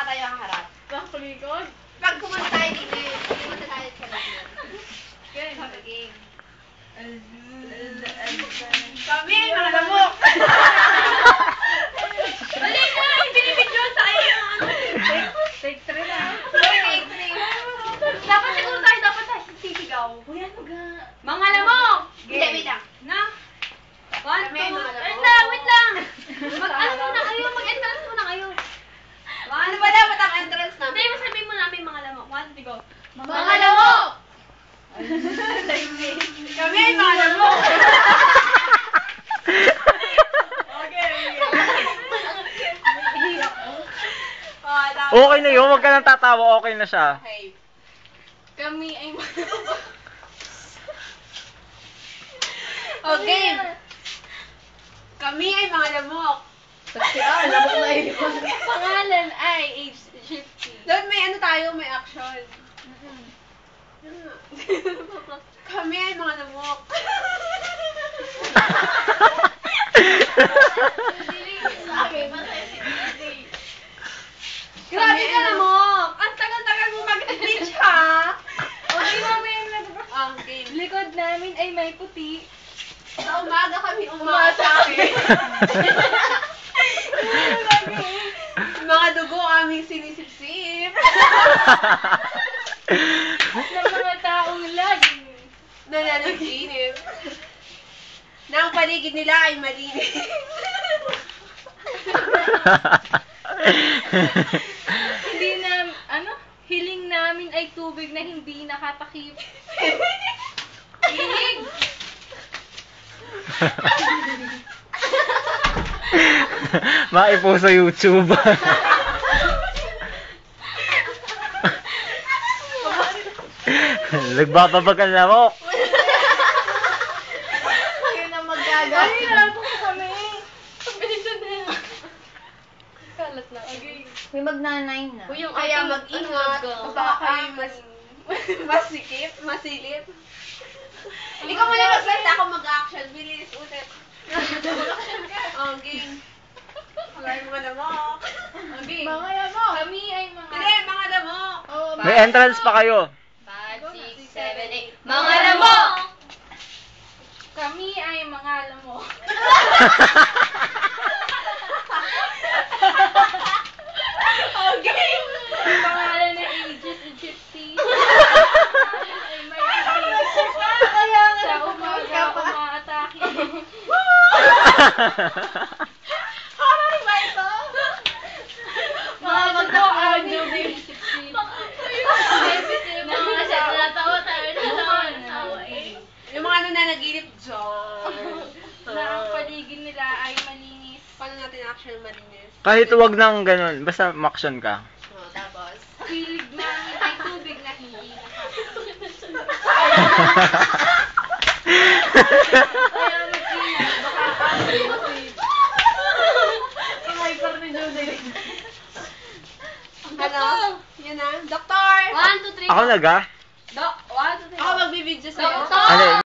baka tayo ang harap. Pagkulikod. Pag pumunta tayo dito, pumunta tayo sa lagyan. Game. Kami ay mga lamok! Dali na! Binibidyo sa kayo! Take 3 na. Take 3. Dapat siguro tayo sisigaw. Uy, ano ga? Mga lamok! Hindi, wait lang. Na? 1, 2, Kami ay mga lamok. wait lang! Mag-ano muna kayo? Mag-entrance muna kayo. Ano ba dapat ang entrance Hindi, namin? masabihin mo namin mga lamok. 1, 2, go. Mga lamok! Kami ay mga lamok! Okay na yun, huwag ka nang tatawa, okay na siya. Okay. Kami ay Okay. Kami ay mga lamok. lamok na yun. Pangalan ay age 50. Doon may ano tayo, may action. Kami ay mga lamok. Grabe ka lamok! Ang tagal-tagal mo mag-speech ha! Okay, mamaya na. Okay. Likod namin ay may puti. Sa umaga kami umaatake. Mga dugo aming sinisip-sip. Ng mga taong laging Nananaginip. Na ang paligid nila ay malinis. hindi na, hiling namin ay tubig na hindi nakatakip. Hiling! Maipo sa YouTube. Nagbababag ang lamok. Kayo na magagawa. Ay, nato ko kami. Bilisan na yan. Kalat na. Okay. May mag-9 na. Uy, yung Kaya ating- mag-ingat. ano, Baka kayo masikip, masilip. Ikaw muna mag-start, ako mag-action. Bilis, ulit. Okay. Mga mga lamok. Okay. Mga lamok. Kami ay mga... Hindi, mga lamok. May entrance pa kayo. 5, 6, 7, 8. Mga lamok! Kami ay mga lamok. Okay. Pangalan na ages and 50. Ay may sa umaga umaatake. Horror ba ito? Mga dugo ang dubig 60. Mga natawa tayo. Yung mga nananaginip dyan. Na ang paligid nila ay malinis. Paano natin action malinis? Kahit huwag nang ganun, basta maksyon ka. Tapos? Pilig namin ay tubig na hindi Kaya mag-ingat, baka kami Kamay par ni Judy. Ano? Yan na. Doktor! 1, 2, 3. Ako naga? 1, 2, 3. Ako magbibidyo sa'yo. Doktor! Ano,